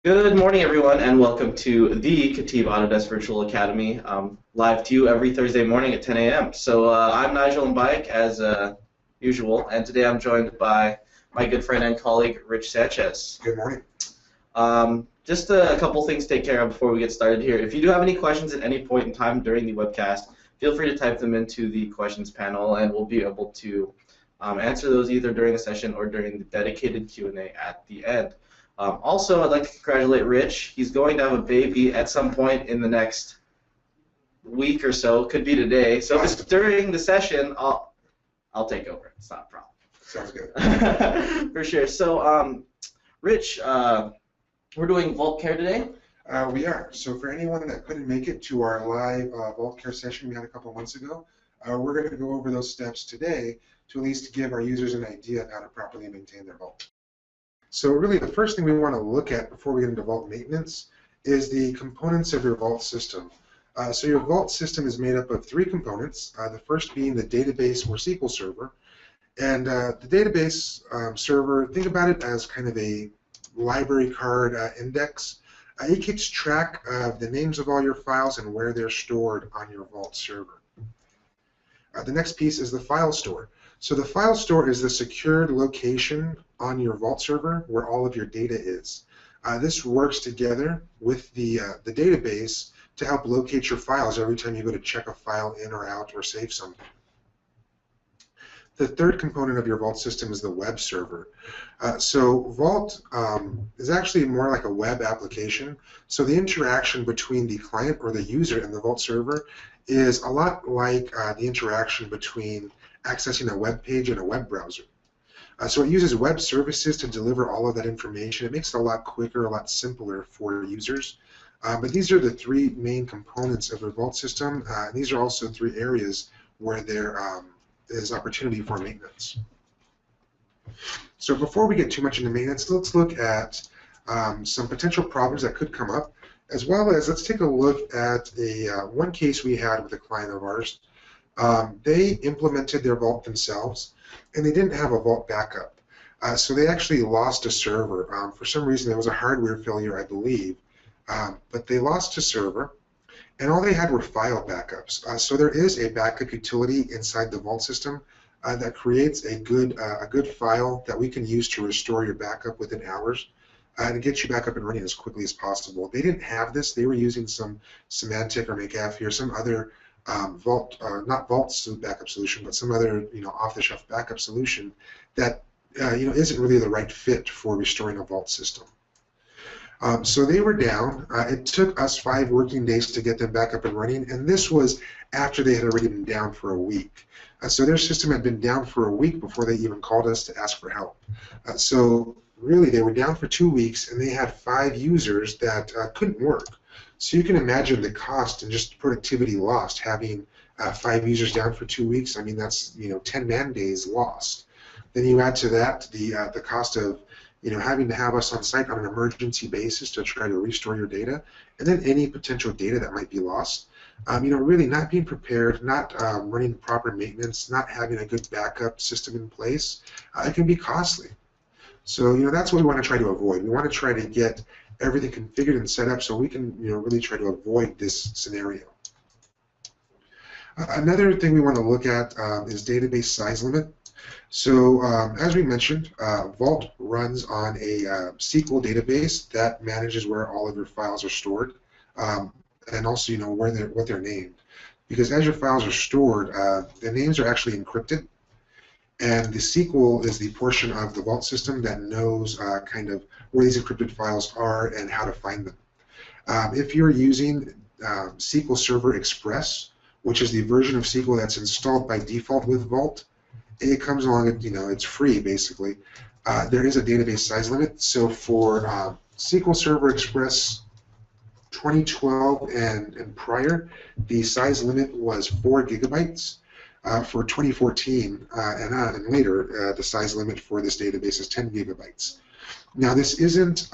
Good morning, everyone, and welcome to the KETIV Autodesk Virtual Academy, live to you every Thursday morning at 10 a.m. I'm Nigel Mbayek, as usual, and today I'm joined by my good friend and colleague, Rich Sanchez. Good morning. Just a couple things to take care of before we get started here. If you do have any questions at any point in time during the webcast, feel free to type them into the questions panel, and we'll be able to answer those either during the session or during the dedicated Q&A at the end. Also, I'd like to congratulate Rich. He's going to have a baby at some point in the next week or so. Could be today. So if it's during the session, I'll take over. It's not a problem. Sounds good. For sure. So, Rich, we're doing Vault Care today. We are. So for anyone that couldn't make it to our live Vault Care session we had a couple of months ago, we're going to go over those steps today to at least give our users an idea of how to properly maintain their vault. So really the first thing we want to look at before we get into vault maintenance is the components of your vault system. So your vault system is made up of three components, the first being the database or SQL server. And the database server, think about it as kind of a library card index. It keeps track of the names of all your files and where they're stored on your vault server. The next piece is the file store. So the file store is the secured location on your vault server where all of your data is. This works together with the database to help locate your files every time you go to check a file in or out or save something. The third component of your vault system is the web server. So Vault is actually more like a web application. So the interaction between the client or the user and the Vault server is a lot like the interaction between accessing a web page and a web browser. So it uses web services to deliver all of that information. It makes it a lot quicker, a lot simpler for users. But these are the three main components of the Vault system. These are also three areas where there is opportunity for maintenance. So before we get too much into maintenance, let's look at some potential problems that could come up, as well as let's take a look at one case we had with a client of ours. They implemented their Vault themselves, and they didn't have a Vault backup. So they actually lost a server. For some reason, there was a hardware failure, I believe, but they lost a server. And all they had were file backups. So there is a backup utility inside the Vault system that creates a good file that we can use to restore your backup within hours and get you back up and running as quickly as possible. They didn't have this. They were using some Symantec or McAfee or some other Vault, not Vault backup solution, but some other off-the-shelf backup solution that isn't really the right fit for restoring a Vault system. So they were down. It took us 5 working days to get them back up and running, and this was after they had already been down for a week. So their system had been down for a week before they even called us to ask for help. So really, they were down for 2 weeks, and they had 5 users that couldn't work. So you can imagine the cost and just productivity lost having 5 users down for 2 weeks. I mean, that's 10 man days lost. Then you add to that the cost of having to have us on site on an emergency basis to try to restore your data, and then any potential data that might be lost. Really not being prepared, not running proper maintenance, not having a good backup system in place, it can be costly. So that's what we want to try to avoid. We want to try to get everything configured and set up so we can really try to avoid this scenario. Another thing we want to look at is database size limit. So as we mentioned, Vault runs on a SQL database that manages where all of your files are stored, and also what they're named. Because as your files are stored, the names are actually encrypted, and the SQL is the portion of the Vault system that knows kind of where these encrypted files are and how to find them. If you're using SQL Server Express, which is the version of SQL that's installed by default with Vault, it comes along, it's free basically. There is a database size limit. So for SQL Server Express 2012 and prior, the size limit was 4 gigabytes. For 2014 and later, the size limit for this database is 10 gigabytes. Now this isn't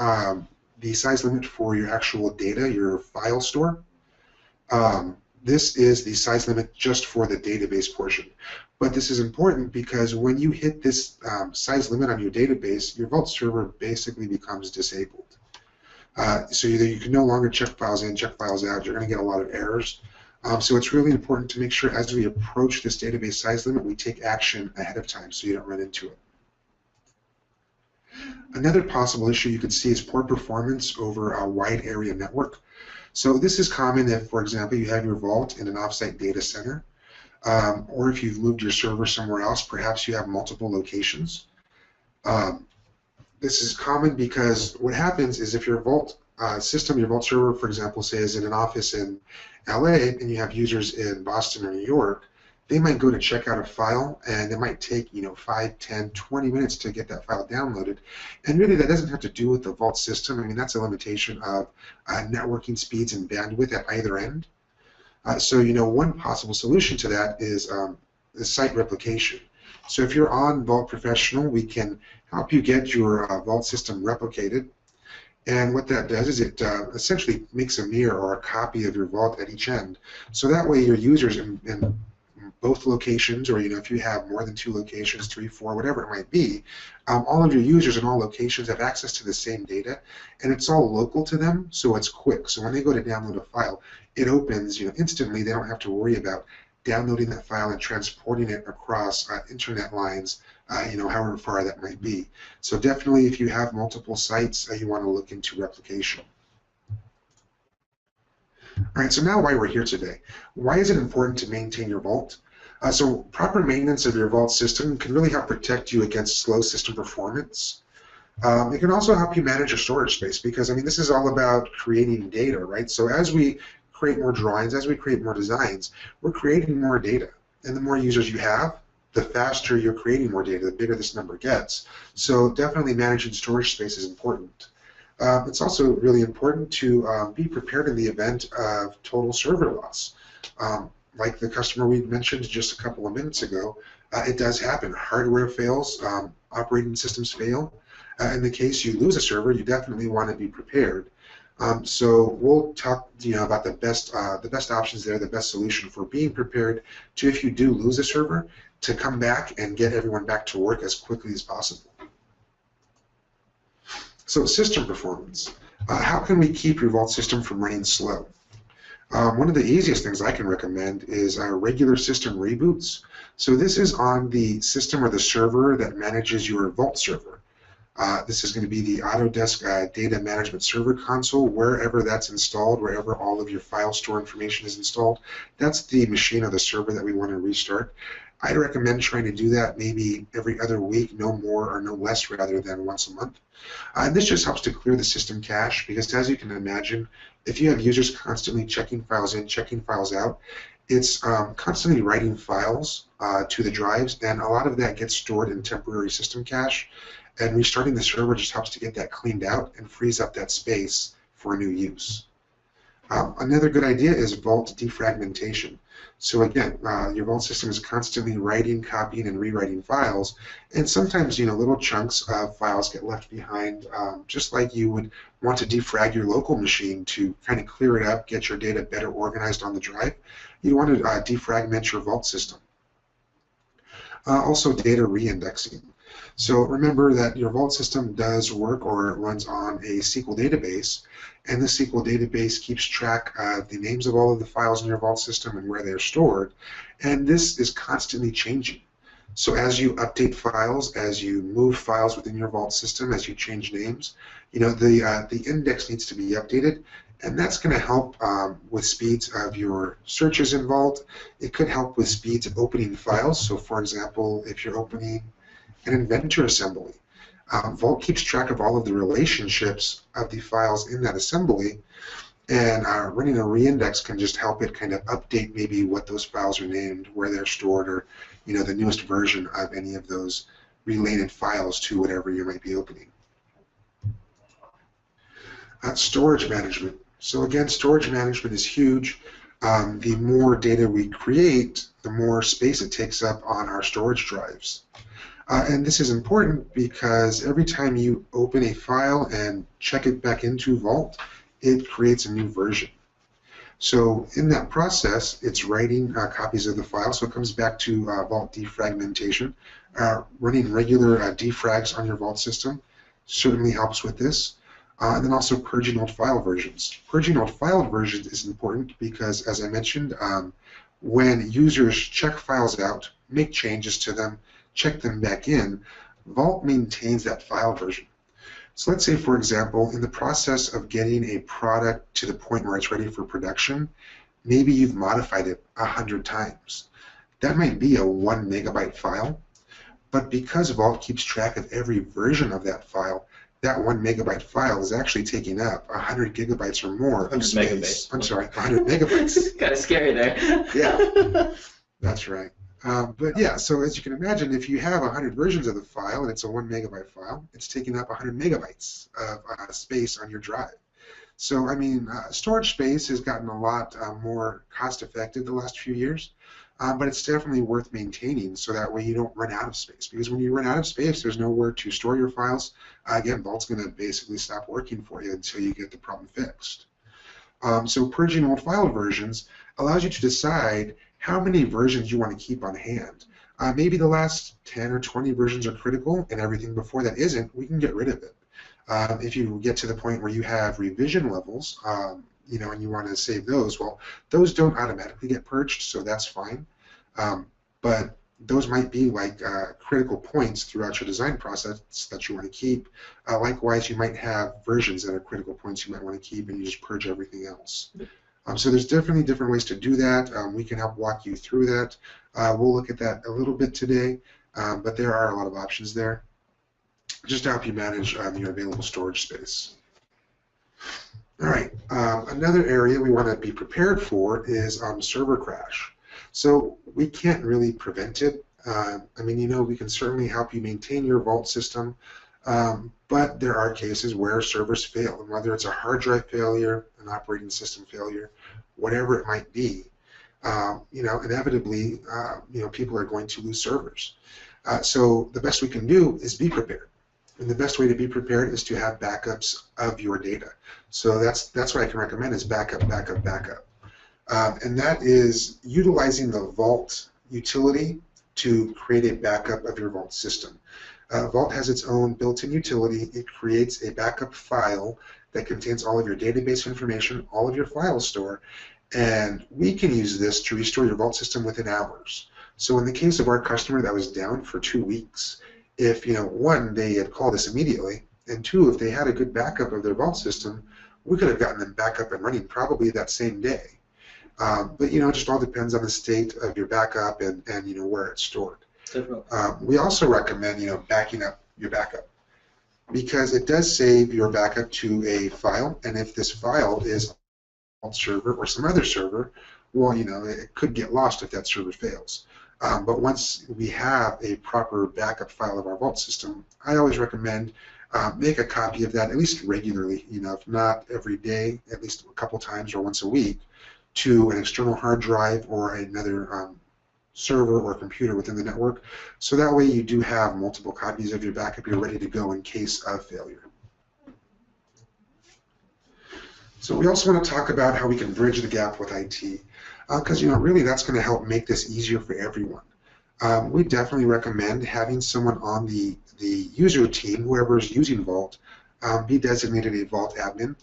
the size limit for your actual data, your file store. This is the size limit just for the database portion. But this is important because when you hit this size limit on your database, your Vault server basically becomes disabled. So you can no longer check files in, check files out. You're going to get a lot of errors. So it's really important to make sure as we approach this database size limit, we take action ahead of time so you don't run into it. Another possible issue you could see is poor performance over a wide area network. So this is common if, for example, you have your vault in an offsite data center, or if you've moved your server somewhere else, perhaps you have multiple locations. This is common because what happens is if your vault system, your vault server, for example, say is in an office in LA and you have users in Boston or New York, they might go to check out a file and it might take 5, 10, 20 minutes to get that file downloaded. And really that doesn't have to do with the vault system. I mean, that's a limitation of networking speeds and bandwidth at either end. So one possible solution to that is the site replication. So if you're on Vault Professional, we can help you get your Vault system replicated. And what that does is it essentially makes a mirror or a copy of your Vault at each end. So that way your users in both locations, or if you have more than 2 locations, 3, 4, whatever it might be, all of your users in all locations have access to the same data, and it's all local to them, so it's quick. So when they go to download a file, it opens instantly. They don't have to worry about downloading that file and transporting it across internet lines, however far that might be. So definitely, if you have multiple sites, you want to look into replication. All right, so now why we're here today. Why is it important to maintain your vault? So proper maintenance of your vault system can really help protect you against slow system performance. It can also help you manage your storage space because, I mean, this is all about creating data, right? So as we create more drawings, as we create more designs, we're creating more data. And the more users you have, the faster you're creating more data, the bigger this number gets. So definitely managing storage space is important. It's also really important to be prepared in the event of total server loss. Like the customer we mentioned just a couple of minutes ago, it does happen. Hardware fails, operating systems fail. In the case you lose a server, you definitely want to be prepared. So we'll talk about the best options there, the best solution for being prepared to, if you do lose a server, to come back and get everyone back to work as quickly as possible. So system performance. How can we keep your Vault system from running slow? One of the easiest things I can recommend is regular system reboots. So this is on the system or the server that manages your Vault server. This is going to be the Autodesk Data Management Server Console, wherever that's installed, wherever all of your file store information is installed. That's the machine or the server that we want to restart. I'd recommend trying to do that maybe every other week, no more or no less rather than once a month. And this just helps to clear the system cache because, as you can imagine, if you have users constantly checking files in, checking files out, it's constantly writing files to the drives, and a lot of that gets stored in temporary system cache. And restarting the server just helps to get that cleaned out and frees up that space for new use. Another good idea is Vault defragmentation. So again, your Vault system is constantly writing, copying, and rewriting files, and sometimes little chunks of files get left behind. Just like you would want to defrag your local machine to kind of clear it up, get your data better organized on the drive, you want to defragment your Vault system. Also, data reindexing. So remember that your Vault system does work or runs on a SQL database, and the SQL database keeps track of the names of all of the files in your Vault system and where they're stored, and this is constantly changing. So as you update files, as you move files within your Vault system, as you change names, the index needs to be updated, and that's going to help with speeds of your searches in Vault. It could help with speeds of opening files. So for example, if you're opening an inventor assembly, Vault keeps track of all of the relationships of the files in that assembly, and running a reindex can just help it kind of update maybe what those files are named, where they're stored, or the newest version of any of those related files to whatever you might be opening. Storage management. So again, storage management is huge. The more data we create, the more space it takes up on our storage drives. And this is important because every time you open a file and check it back into Vault, it creates a new version. So in that process, it's writing copies of the file, so it comes back to Vault defragmentation. Running regular defrags on your Vault system certainly helps with this. And then also purging old file versions. Purging old file versions is important because, as I mentioned, when users check files out, make changes to them, check them back in, Vault maintains that file version. So let's say, for example, in the process of getting a product to the point where it's ready for production, maybe you've modified it 100 times. That might be a 1 megabyte file, but because Vault keeps track of every version of that file, that 1 megabyte file is actually taking up 100 gigabytes or more of space. Megabytes. I'm sorry, 100 megabytes. Kind of scary there. Yeah, that's right. But yeah, so as you can imagine, if you have 100 versions of the file and it's a 1 megabyte file, it's taking up 100 megabytes of space on your drive. So, I mean, storage space has gotten a lot more cost-effective the last few years, but it's definitely worth maintaining so that way you don't run out of space. Because when you run out of space, there's nowhere to store your files. Again, Vault's going to basically stop working for you until you get the problem fixed. So purging old file versions allows you to decide how many versions you want to keep on hand. Maybe the last 10 or 20 versions are critical, and everything before that isn't, we can get rid of it. If you get to the point where you have revision levels, you know, and you want to save those, well, those don't automatically get purged, so that's fine. But those might be like critical points throughout your design process that you want to keep. Likewise, you might have versions that are critical points you might want to keep, and you just purge everything else. So there's definitely different ways to do that. We can help walk you through that. We'll look at that a little bit today, but there are a lot of options there just to help you manage your available storage space. All right, another area we want to be prepared for is server crash. So we can't really prevent it. I mean, you know, we can certainly help you maintain your Vault system, but there are cases where servers fail, and whether it's a hard drive failure, an operating system failure, whatever it might be, you know, inevitably, you know, people are going to lose servers. So the best we can do is be prepared. And the best way to be prepared is to have backups of your data. So that's what I can recommend is backup. And that is utilizing the Vault utility to create a backup of your Vault system. Vault has its own built-in utility. It creates a backup file that contains all of your database information, all of your file store, and we can use this to restore your Vault system within hours. So in the case of our customer that was down for 2 weeks, if, you know, one, they had called us immediately, and two, if they had a good backup of their Vault system, we could have gotten them back up and running probably that same day. But, you know, it just all depends on the state of your backup and you know, where it's stored. We also recommend, you know, backing up your backup because it does save your backup to a file, and if this file is a server or some other server, well, you know, it could get lost if that server fails. But once we have a proper backup file of our Vault system, I always recommend make a copy of that at least regularly, you know, if not every day, at least a couple times or once a week, to an external hard drive or another server or computer within the network. So that way you do have multiple copies of your backup. You're ready to go in case of failure. So we also want to talk about how we can bridge the gap with IT. Because, you know, really that's going to help make this easier for everyone. We definitely recommend having someone on the user team, whoever is using Vault, be designated a Vault admin.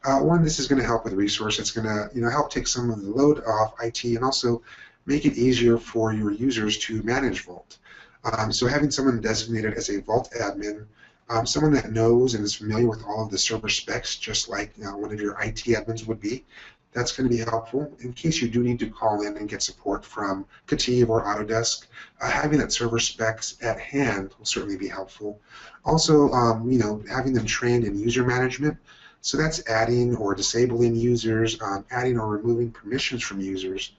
One, this is going to help with resource. It's going to, you know, help take some of the load off IT and also make it easier for your users to manage Vault. So having someone designated as a Vault admin, someone that knows and is familiar with all of the server specs, just like one of your IT admins would be, that's going to be helpful in case you do need to call in and get support from KETIV or Autodesk. Having that server specs at hand will certainly be helpful. Also, you know, having them trained in user management. So that's adding or disabling users, adding or removing permissions from users.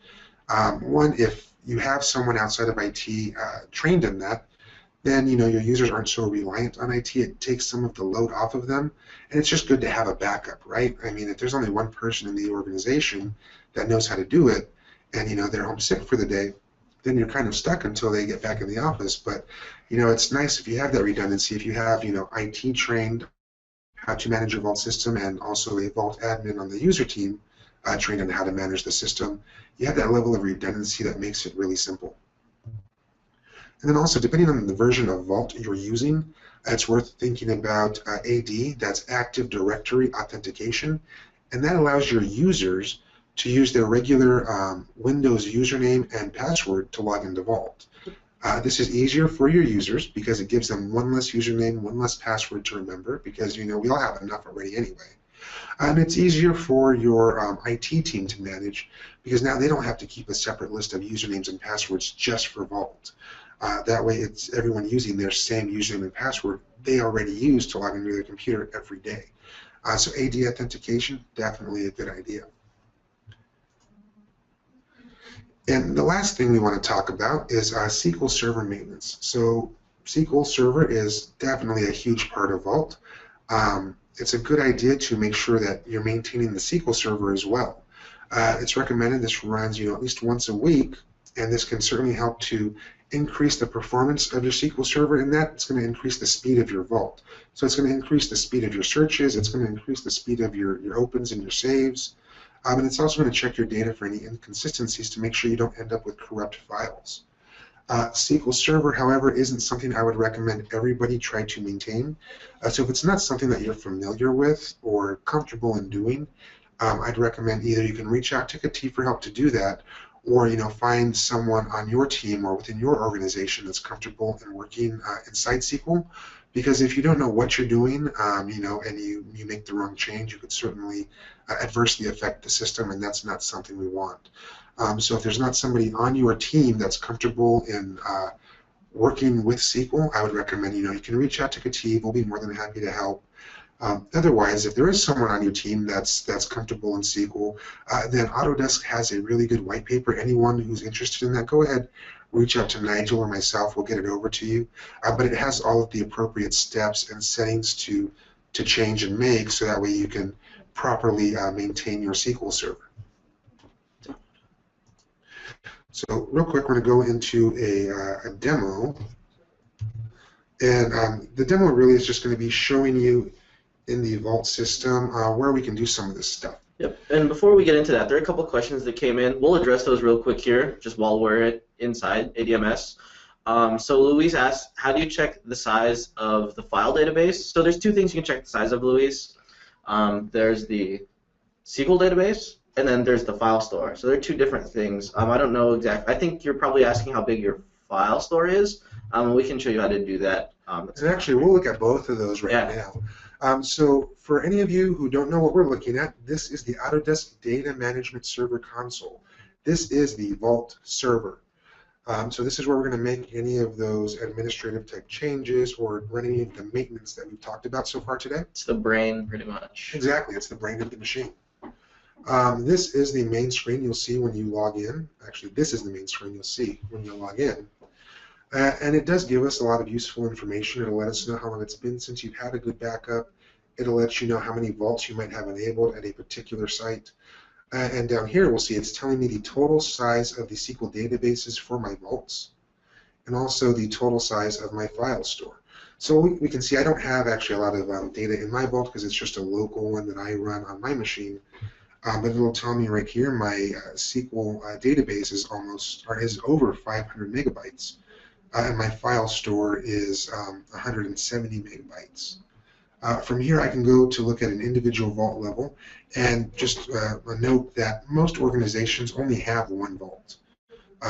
One, if you have someone outside of IT trained in that, then, you know, your users aren't so reliant on IT. It takes some of the load off of them, and it's just good to have a backup, right? I mean, if there's only one person in the organization that knows how to do it, and, you know, they're home sick for the day, then you're kind of stuck until they get back in the office. But, you know, it's nice if you have that redundancy, if you have, you know, IT trained how to manage your Vault system and also a Vault admin on the user team trained on how to manage the system. You have that level of redundancy that makes it really simple. And then also, depending on the version of Vault you're using, It's worth thinking about AD, that's Active Directory Authentication, and that allows your users to use their regular Windows username and password to log into Vault. This is easier for your users because it gives them one less username, one less password to remember, because we all have enough already anyway. And it's easier for your IT team to manage because now they don't have to keep a separate list of usernames and passwords just for Vault. That way it's everyone using their same username and password they already use to log into their computer every day. So AD authentication, definitely a good idea. And the last thing we want to talk about is SQL Server Maintenance. So SQL Server is definitely a huge part of Vault. It's a good idea to make sure that you're maintaining the SQL Server as well. It's recommended this runs at least once a week, and this can certainly help to increase the performance of your SQL Server, and that's going to increase the speed of your Vault. So it's going to increase the speed of your searches, it's going to increase the speed of your opens and your saves, and it's also going to check your data for any inconsistencies to make sure you don't end up with corrupt files. SQL Server, however, isn't something I would recommend everybody try to maintain. So if it's not something that you're familiar with or comfortable in doing, I'd recommend either you can reach out to KETIV for help to do that, or find someone on your team or within your organization that's comfortable in working inside SQL. Because if you don't know what you're doing, and you make the wrong change, you could certainly adversely affect the system, and that's not something we want. So if there's not somebody on your team that's comfortable in working with SQL, I would recommend you can reach out to KETIV. We'll be more than happy to help. Otherwise, if there is someone on your team that's comfortable in SQL, then Autodesk has a really good white paper. Anyone who's interested in that, go ahead, reach out to Nigel or myself. We'll get it over to you. But it has all of the appropriate steps and settings to change and make, so that way you can properly maintain your SQL Server. So real quick, we're going to go into a demo. And the demo really is just going to be showing you in the Vault system where we can do some of this stuff. Yep, and before we get into that, there are a couple questions that came in. We'll address those real quick here, just while we're inside ADMS. So Louise asked, how do you check the size of the file database? So there's two things you can check the size of, Louise. There's the SQL database, and then there's the file store. So they're two different things. I don't know exactly. I think you're probably asking how big your file store is. We can show you how to do that. And actually, we'll look at both of those right now. So for any of you who don't know what we're looking at, this is the Autodesk Data Management Server Console. This is the Vault server. So this is where we're going to make any of those administrative type changes or run any of the maintenance that we've talked about so far today. It's the brain, pretty much. Exactly, it's the brain of the machine. This is the main screen you'll see when you log in. Actually, this is the main screen you'll see when you log in. And it does give us a lot of useful information. It'll let us know how long it's been since you've had a good backup. It'll let you know how many vaults you might have enabled at a particular site. And down here we'll see it's telling me the total size of the SQL databases for my vaults, and also the total size of my file store. So we can see I don't have actually a lot of data in my vault because it's just a local one that I run on my machine. But it'll tell me right here my SQL database is over 500 megabytes. And my file store is 170 megabytes. From here I can go to look at an individual vault level, and just note that most organizations only have one vault.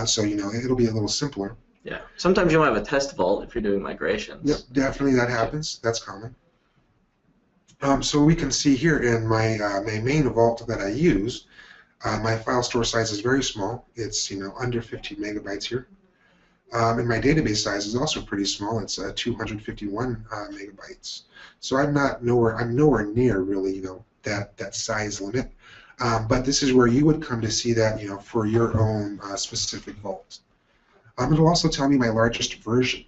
So it'll be a little simpler. Yeah. Sometimes you might have a test vault if you're doing migrations. Yep, definitely that happens. That's common. So we can see here in my main vault that I use, my file store size is very small. It's under 15 megabytes here. And my database size is also pretty small. It's 251 megabytes. So I'm nowhere near really that size limit. But this is where you would come to see that for your own specific vault. It'll also tell me my largest version.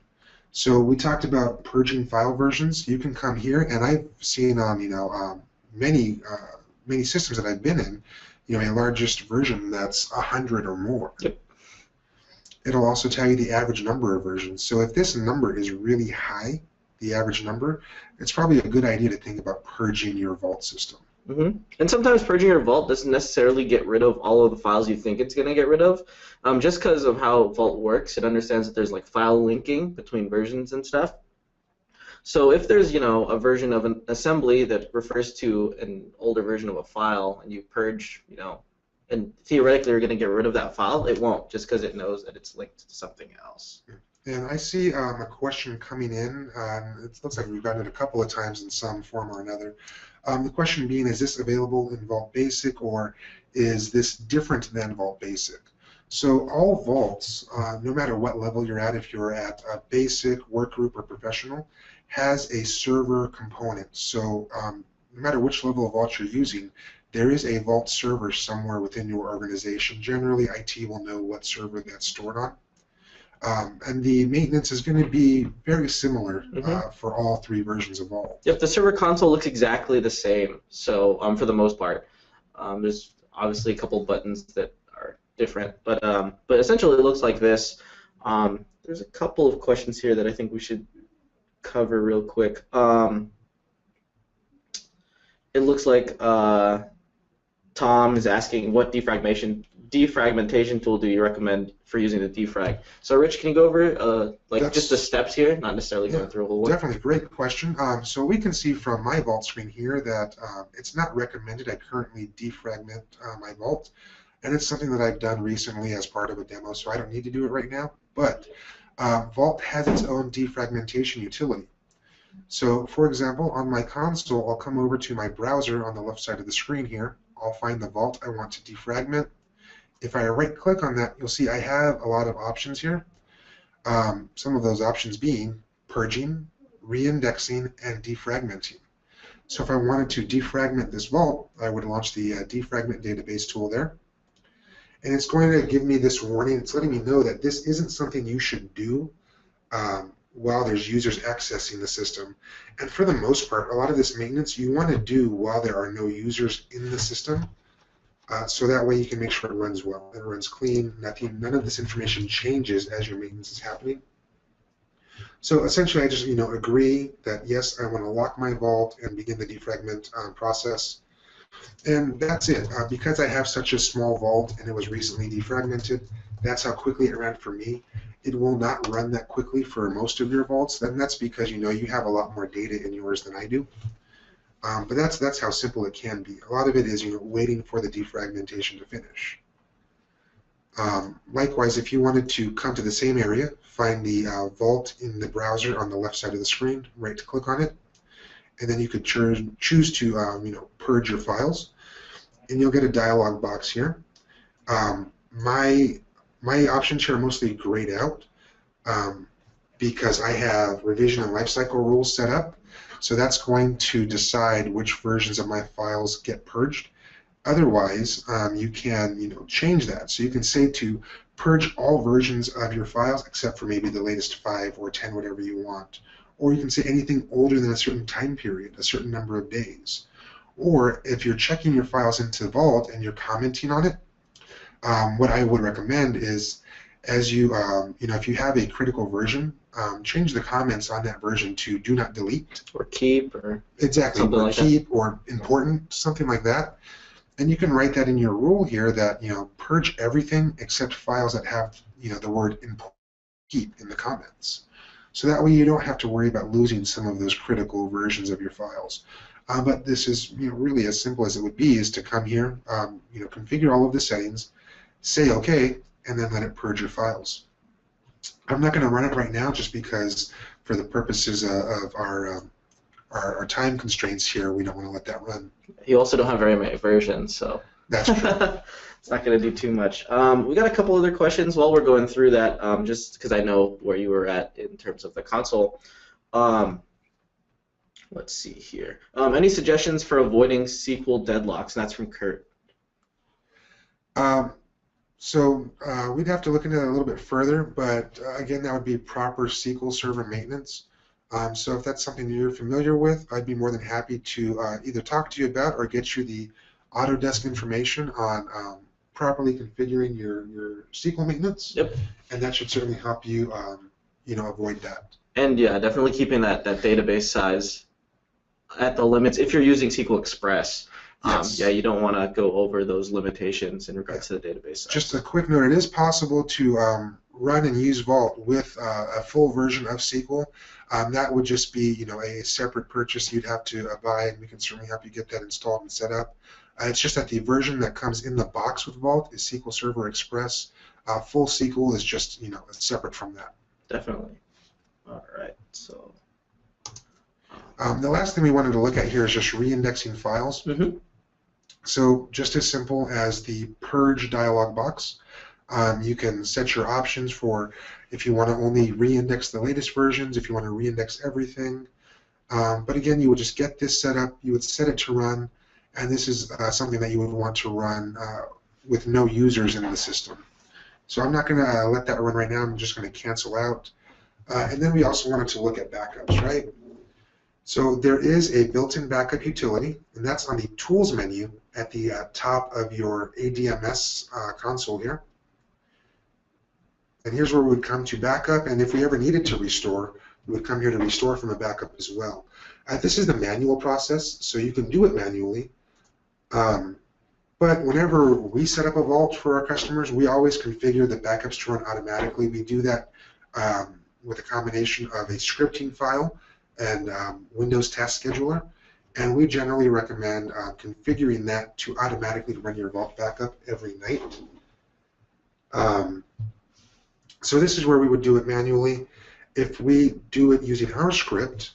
So we talked about purging file versions. You can come here, and I've seen on many systems that I've been in, a largest version that's 100 or more. Yep. It'll also tell you the average number of versions. So if this number is really high, the average number, it's probably a good idea to think about purging your vault system. Mm-hmm. And sometimes purging your vault doesn't necessarily get rid of all of the files you think it's going to get rid of. Just because of how Vault works, it understands that there's like file linking between versions and stuff. So if there's, a version of an assembly that refers to an older version of a file, and you purge, and theoretically you're going to get rid of that file, it won't, just because it knows that it's linked to something else. And I see a question coming in. It looks like we've gotten it a couple of times in some form or another. The question being, is this available in Vault Basic, or is this different than Vault Basic? So all vaults, no matter what level you're at, if you're at a basic, workgroup, or professional, has a server component. So no matter which level of vault you're using, there is a vault server somewhere within your organization. Generally, IT will know what server that's stored on. And the maintenance is going to be very similar for all three versions of Vault. Yep, the server console looks exactly the same. So for the most part, there's obviously a couple buttons that are different, but essentially it looks like this. There's a couple of questions here that I think we should cover real quick. It looks like Tom is asking, what defragmentation tool do you recommend for using the defrag? So Rich, can you go over just the steps here, not necessarily going through a whole one? Definitely, great question. So we can see from my Vault screen here that it's not recommended I currently defragment my Vault, and it's something that I've done recently as part of a demo, so I don't need to do it right now. But Vault has its own defragmentation utility. So, for example, on my console, I'll come over to my browser on the left side of the screen here. I'll find the Vault I want to defragment. If I right-click on that, you'll see I have a lot of options here. Some of those options being purging, reindexing, and defragmenting. So if I wanted to defragment this Vault, I would launch the defragment database tool there. And it's going to give me this warning. It's letting me know that this isn't something you should do while there's users accessing the system. And for the most part, a lot of this maintenance you want to do while there are no users in the system. So that way you can make sure it runs well, it runs clean, none of this information changes as your maintenance is happening. So essentially I just agree that yes, I want to lock my Vault and begin the defragment process. And that's it. Because I have such a small Vault and it was recently defragmented, that's how quickly it ran for me. It will not run that quickly for most of your Vaults, and that's because you have a lot more data in yours than I do. But that's how simple it can be. A lot of it is waiting for the defragmentation to finish. Likewise, if you wanted to come to the same area, find the Vault in the browser on the left side of the screen, right-click on it, and then you could choose to purge your files, and you'll get a dialog box here. My options here are mostly grayed out because I have revision and lifecycle rules set up. So that's going to decide which versions of my files get purged. Otherwise, you can change that. So you can say to purge all versions of your files except for maybe the latest 5 or 10, whatever you want. Or you can say anything older than a certain time period, a certain number of days. Or if you're checking your files into Vault and you're commenting on it, what I would recommend is, as you, if you have a critical version, change the comments on that version to do not delete. Or keep, or exactly, or like keep, or important, something like that. And you can write that in your rule here that, purge everything except files that have, the word keep in the comments. So that way you don't have to worry about losing some of those critical versions of your files. But this is, really as simple as it would be, is to come here, configure all of the settings, say OK, and then let it purge your files. I'm not going to run it right now just because for the purposes of our time constraints here, we don't want to let that run. You also don't have very many versions, so that's true. It's not going to do too much. We got a couple other questions while we're going through that, just because I know where you were at in terms of the console. Let's see here. Any suggestions for avoiding SQL deadlocks? And that's from Kurt. So we'd have to look into that a little bit further, but again, that would be proper SQL Server maintenance. So if that's something you're familiar with, I'd be more than happy to either talk to you about or get you the Autodesk information on properly configuring your SQL maintenance. Yep. And that should certainly help you, avoid that. And yeah, definitely keeping that database size at the limits if you're using SQL Express. Yes. Yeah, you don't want to go over those limitations in regards to the database size. Just a quick note, it is possible to run and use Vault with a full version of SQL, that would just be, you know, a separate purchase you'd have to buy, and we can certainly help you get that installed and set up. It's just that the version that comes in the box with Vault is SQL Server Express. Full SQL is just, you know, separate from that. Definitely. All right. So the last thing we wanted to look at here is just reindexing files. Mm-hmm. So just as simple as the purge dialog box, you can set your options for if you want to only reindex the latest versions, if you want to reindex everything. But again, you would just get this set up, you would set it to run, and this is something that you would want to run with no users in the system. So I'm not going to let that run right now, I'm just going to cancel out. And then we also wanted to look at backups, right? So there is a built-in backup utility, and that's on the Tools menu at the top of your ADMS console here. And here's where we would come to backup, and if we ever needed to restore, we would come here to restore from a backup as well. This is the manual process, so you can do it manually. But whenever we set up a Vault for our customers, we always configure the backups to run automatically. We do that with a combination of a scripting file and Windows Task Scheduler, and we generally recommend configuring that to automatically run your Vault backup every night. So this is where we would do it manually. If we do it using our script,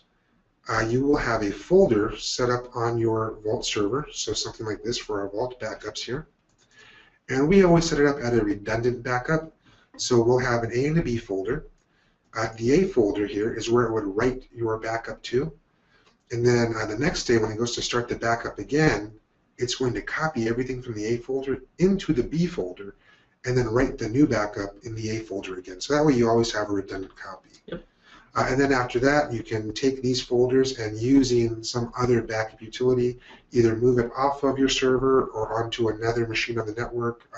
you will have a folder set up on your Vault server, so something like this for our Vault backups here. And we always set it up at a redundant backup, so we'll have an A and a B folder. The A folder here is where it would write your backup to, and then the next day when it goes to start the backup again, it's going to copy everything from the A folder into the B folder, and then write the new backup in the A folder again. So that way you always have a redundant copy. Yep. And then after that, you can take these folders and using some other backup utility, either move it off of your server or onto another machine on the network,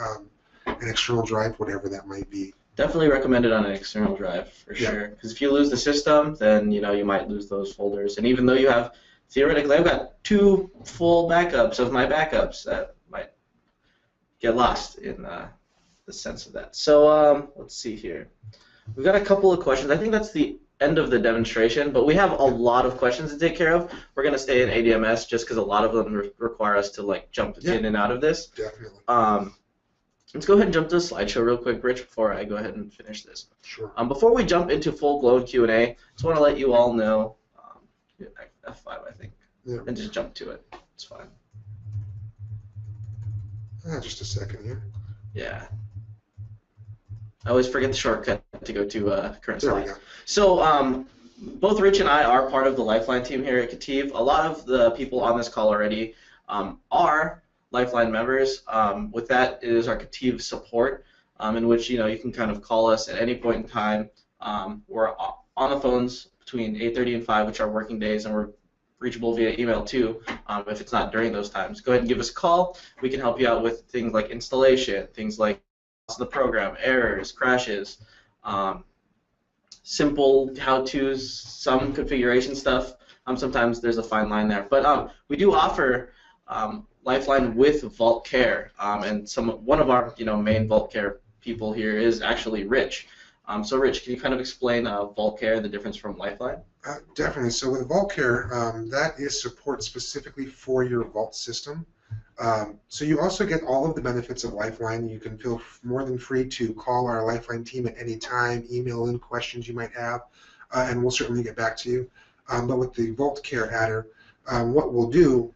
an external drive, whatever that might be. Definitely recommend it on an external drive for sure. Because if you lose the system, then you know you might lose those folders. And even though you have, theoretically, I've got 2 full backups of my backups that might get lost in the sense of that. So let's see here. We've got a couple of questions. I think that's the end of the demonstration, but we have a lot of questions to take care of. We're going to stay in ADMS just because a lot of them require us to like jump in and out of this. Definitely. Let's go ahead and jump to the slideshow real quick, Rich, before I go ahead and finish this. Sure. Before we jump into full-blown Q&A, just want to let you all know, F5 I think, and just jump to it. It's fine. Just a second here. Yeah. I always forget the shortcut to go to current There slide. we go. So both Rich and I are part of the Lifeline team here at KETIV. A lot of the people on this call already are Lifeline members. With that is our KETIV support, in which you can kind of call us at any point in time. We're on the phones between 8:30 and 5, which are working days, and we're reachable via email too, if it's not during those times. Go ahead and give us a call. We can help you out with things like installation, things like the program, errors, crashes, simple how-tos, some configuration stuff. Sometimes there's a fine line there, but we do offer Lifeline with Vault Care, and one of our main Vault Care people here is actually Rich. So Rich, can you kind of explain Vault Care, the difference from Lifeline? Definitely. So with Vault Care, that is support specifically for your Vault system. So you also get all of the benefits of Lifeline. You can feel more than free to call our Lifeline team at any time, email in questions you might have, and we'll certainly get back to you. But with the Vault Care adder, what we'll do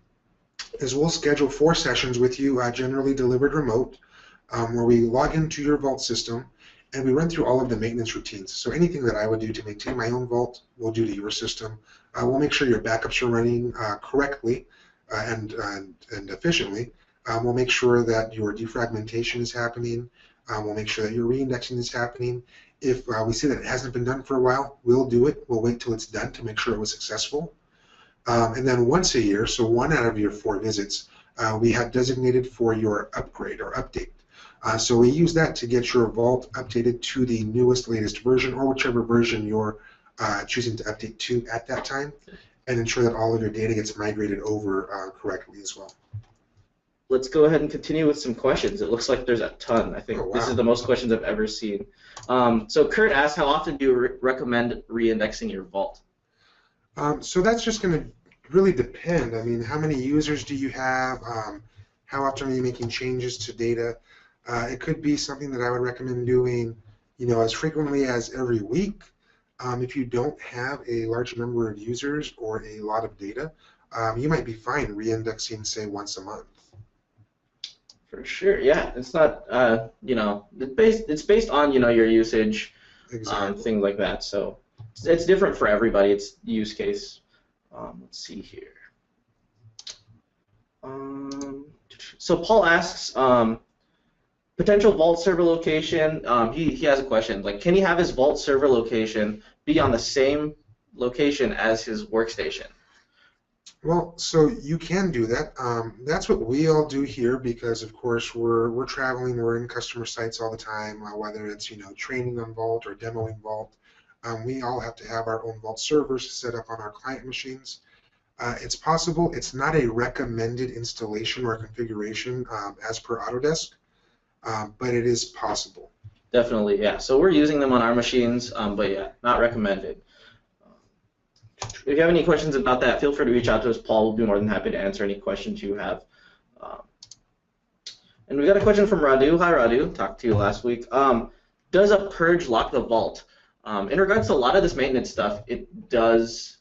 is we'll schedule 4 sessions with you, generally delivered remote, where we log into your Vault system and we run through all of the maintenance routines. So anything that I would do to maintain my own Vault, we'll do to your system. We'll make sure your backups are running correctly and efficiently. We'll make sure that your defragmentation is happening. We'll make sure that your reindexing is happening. If we see that it hasn't been done for a while, we'll do it. We'll wait till it's done to make sure it was successful. And then once a year, so 1 out of your 4 visits, we have designated for your upgrade or update. So we use that to get your Vault updated to the newest, latest version, or whichever version you're choosing to update to at that time, and ensure that all of your data gets migrated over correctly as well. let's go ahead and continue with some questions. It looks like there's a ton. I think this is the most questions I've ever seen. So Kurt asked, how often do you recommend re-indexing your vault? So that's just going to really depend. I mean, how many users do you have? How often are you making changes to data? It could be something that I would recommend doing, as frequently as every week. If you don't have a large number of users or a lot of data, you might be fine re-indexing, say, once a month. For sure, yeah. It's not, it's based on, your usage, exactly. Things like that. So it's different for everybody. It's use case. Let's see here. So Paul asks, potential vault server location. He has a question. Like, can he have his vault server location be on the same location as his workstation? Well, so you can do that. That's what we all do here because, of course, we're traveling. We're in customer sites all the time, whether it's training on Vault or demoing Vault. We all have to have our own Vault servers set up on our client machines. It's possible. It's not a recommended installation or configuration as per Autodesk, but it is possible. Definitely, yeah. So we're using them on our machines, but yeah, not recommended. If you have any questions about that, feel free to reach out to us. Paul will be more than happy to answer any questions you have. And we got a question from Radu. Hi, Radu. Talked to you last week. Does a purge lock the vault? In regards to a lot of this maintenance stuff, it does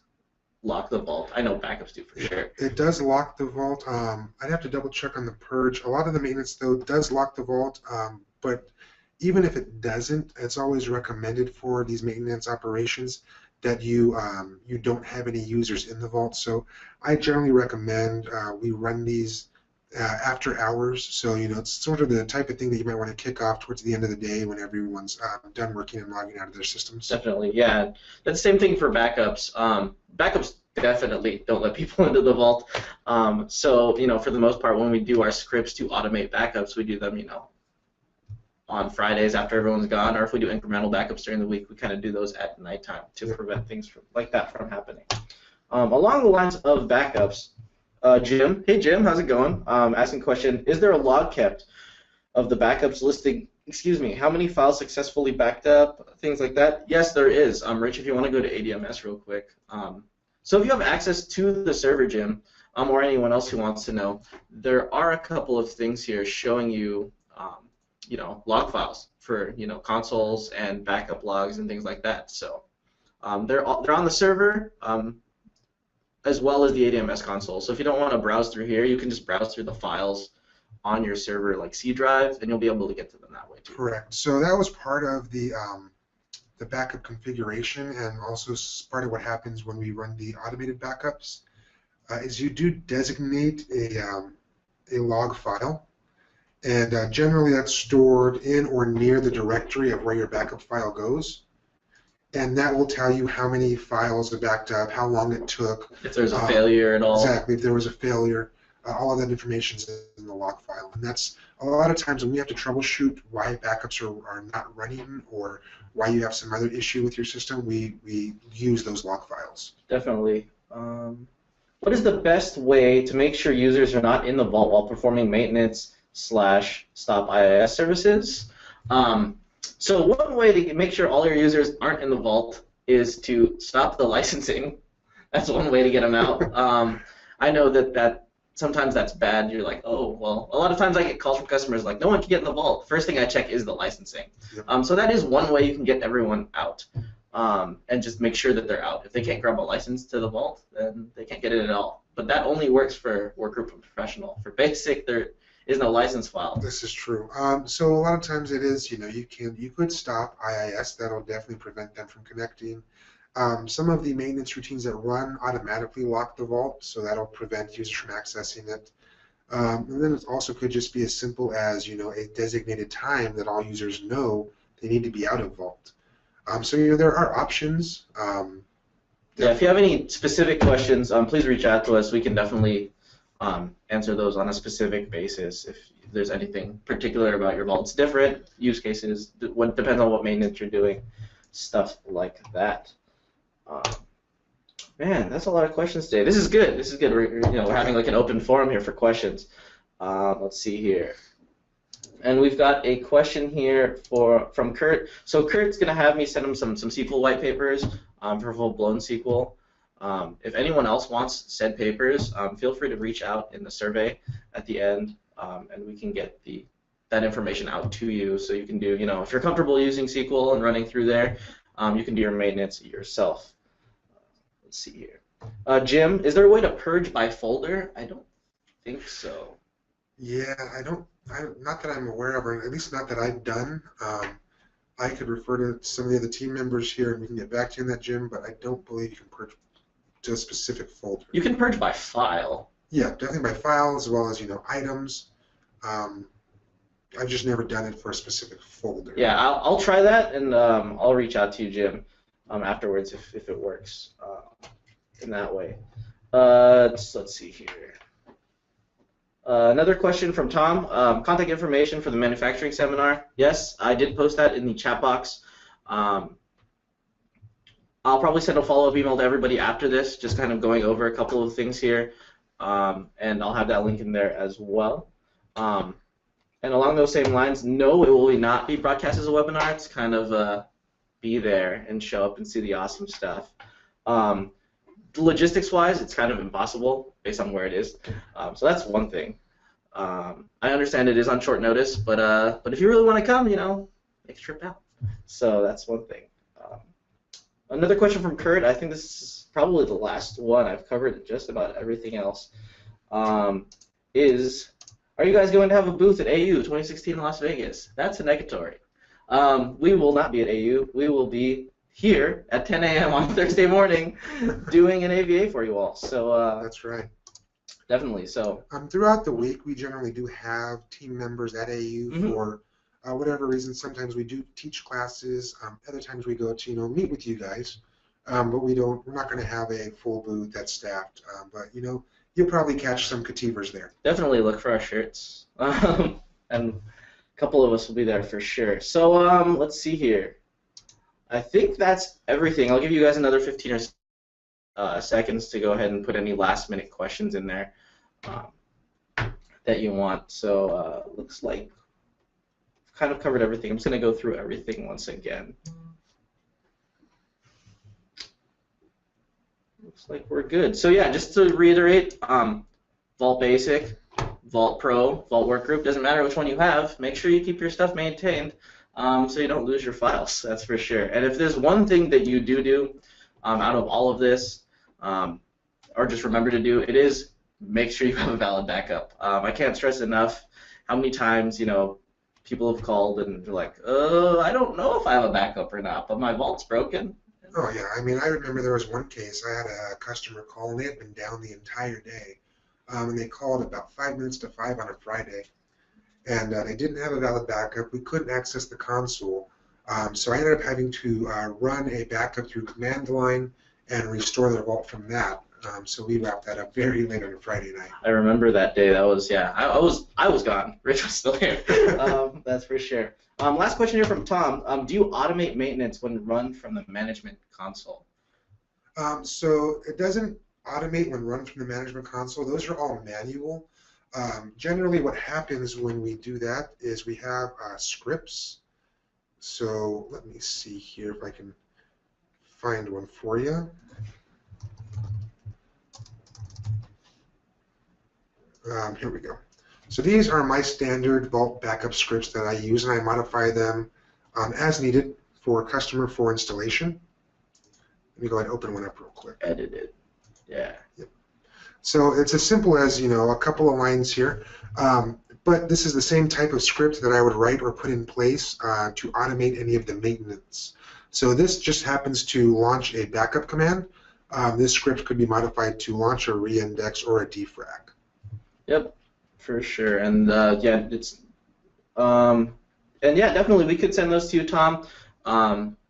lock the vault. I know backups do for sure. It does lock the vault. I'd have to double check on the purge. A lot of the maintenance, though, does lock the vault, but even if it doesn't, it's always recommended for these maintenance operations that you don't have any users in the vault. So I generally recommend we run these after hours. So it's sort of the type of thing that you might want to kick off towards the end of the day when everyone's done working and logging out of their systems. Definitely, yeah. That's the same thing for backups. Backups definitely don't let people into the vault. So for the most part, when we do our scripts to automate backups, we do them on Fridays after everyone's gone, or if we do incremental backups during the week, we kind of do those at nighttime to prevent things like that from happening. Along the lines of backups, Jim, hey Jim, how's it going? Asking a question, is there a log kept of the backups listing, how many files successfully backed up, things like that? Yes, there is. Rich, if you want to go to ADMS real quick. So if you have access to the server, Jim, or anyone else who wants to know, there are a couple of things here showing you log files for consoles and backup logs and things like that. So they're on the server as well as the ADMS console. So if you don't want to browse through here, you can just browse through the files on your server like C drive, and you'll be able to get to them that way too. Correct. So that was part of the backup configuration, and also part of what happens when we run the automated backups is you do designate a log file. And generally that's stored in or near the directory of where your backup file goes. And that will tell you how many files are backed up, how long it took. If there's a failure at all. Exactly, if there was a failure. All of that information is in the log file. And that's a lot of times when we have to troubleshoot why backups are not running or why you have some other issue with your system, we use those log files. Definitely. What is the best way to make sure users are not in the vault while performing maintenance / stop IIS services? So one way to make sure all your users aren't in the vault is to stop the licensing. That's one way to get them out. I know that sometimes that's bad. You're like, oh, well, a lot of times I get calls from customers like, no one can get in the vault. First thing I check is the licensing. Yep. So that is one way you can get everyone out, and just make sure that they're out. If they can't grab a license to the vault, then they can't get it at all. But that only works for Workgroup and Professional. For Basic, there is no license file. This is true. So a lot of times it is, you could stop IIS. That'll definitely prevent them from connecting. Some of the maintenance routines that run automatically lock the vault, so that'll prevent users from accessing it. And then it also could just be as simple as, a designated time that all users know they need to be out of vault. So there are options. Yeah, if you have any specific questions, please reach out to us. We can definitely answer those on a specific basis. If there's anything particular about your vault, it's different use cases. Depends on what maintenance you're doing, stuff like that. Man, that's a lot of questions today. This is good. This is good. We're having like an open forum here for questions. Let's see here. And we've got a question here from Kurt. So Kurt's going to have me send him some SQL white papers for full-blown SQL. If anyone else wants said papers, feel free to reach out in the survey at the end, and we can get that information out to you so you can do, if you're comfortable using SQL and running through there, you can do your maintenance yourself. Let's see here. Jim, is there a way to purge by folder? I don't think so. Yeah, not that I'm aware of, or at least not that I've done. I could refer to some of the other team members here, and we can get back to you on that, Jim, but I don't believe you can purge to a specific folder. You can purge by file. Yeah, definitely by file, as well as, items. I've just never done it for a specific folder. Yeah, I'll try that, and I'll reach out to you, Jim, afterwards if it works in that way. Let's see here. Another question from Tom. Contact information for the manufacturing seminar. Yes, I did post that in the chat box. I'll probably send a follow-up email to everybody after this, just kind of going over a couple of things here, and I'll have that link in there as well. And along those same lines, no, it will not be broadcast as a webinar. It's kind of be there and show up and see the awesome stuff. Logistics-wise, it's kind of impossible based on where it is. So that's one thing. I understand it is on short notice, but if you really want to come, make a trip out. So that's one thing. Another question from Kurt. I think this is probably the last one. I've covered just about everything else. Is, are you guys going to have a booth at AU 2016 in Las Vegas? That's a negatory. We will not be at AU. We will be here at 10 a.m. on Thursday morning doing an AVA for you all. So that's right. Definitely. So throughout the week, we generally do have team members at AU for whatever reason. Sometimes we do teach classes. Other times we go to meet with you guys. But we're not going to have a full booth that's staffed. But you'll probably catch some KETIVers there. Definitely look for our shirts. And a couple of us will be there for sure. So let's see here. I think that's everything. I'll give you guys another 15 or seconds to go ahead and put any last-minute questions in there that you want. So looks like I've kind of covered everything. I'm just going to go through everything once again. Looks like we're good. So yeah, just to reiterate, Vault Basic, Vault Pro, Vault Workgroup, doesn't matter which one you have, make sure you keep your stuff maintained. So you don't lose your files, that's for sure. And if there's one thing that you do out of all of this, or just remember to do, it is make sure you have a valid backup. I can't stress enough how many times people have called and they're like, I don't know if I have a backup or not, but my vault's broken. Oh yeah, I mean, I remember there was one case. I had a customer call and they had been down the entire day, and they called about 5 minutes to 5 on a Friday. And they didn't have a valid backup. We couldn't access the console. So I ended up having to run a backup through command line and restore their vault from that. So we wrapped that up very late on a Friday night. I remember that day. That was, yeah, I was gone. Rich was still here. That's for sure. Last question here from Tom. Do you automate maintenance when run from the management console? So it doesn't automate when run from the management console. Those are all manual. Generally what happens when we do that is we have scripts. So let me see here if I can find one for you. Here we go. So these are my standard Vault backup scripts that I use, and I modify them as needed for customer for installation. Let me go ahead and open one up real quick. Edit it. Yeah. Yep. So it's as simple as, a couple of lines here, but this is the same type of script that I would write or put in place to automate any of the maintenance. So this just happens to launch a backup command. This script could be modified to launch a reindex or a defrag. Yep, for sure. And yeah, definitely we could send those to you, Tom.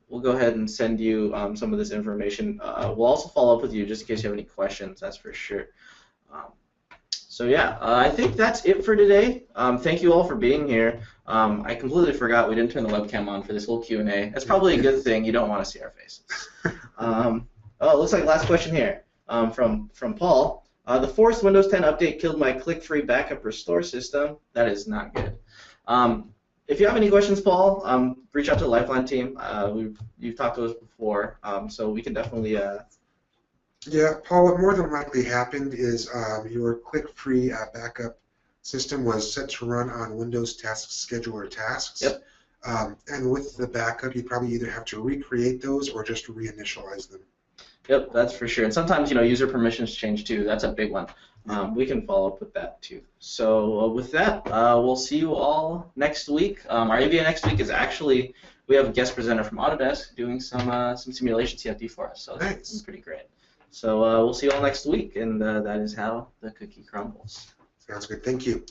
We'll go ahead and send you some of this information. We'll also follow up with you just in case you have any questions, that's for sure. So yeah, I think that's it for today. Thank you all for being here. I completely forgot we didn't turn the webcam on for this whole Q&A. That's probably a good thing. You don't want to see our faces. Oh, it looks like last question here from Paul. The forced Windows 10 update killed my click-free backup restore system. That is not good. If you have any questions, Paul, reach out to the Lifeline team. You've talked to us before, so we can definitely. Yeah, Paul, what more than likely happened is your click-free backup system was set to run on Windows Task Scheduler tasks. Yep. And with the backup, you probably either have to recreate those or just reinitialize them. Yep, that's for sure. And sometimes, user permissions change too. That's a big one. We can follow up with that too. So with that, we'll see you all next week. Our AVA next week is actually, we have a guest presenter from Autodesk doing some simulation CFD for us. So that's pretty great. So we'll see you all next week, and that is how the cookie crumbles. Sounds good. Thank you.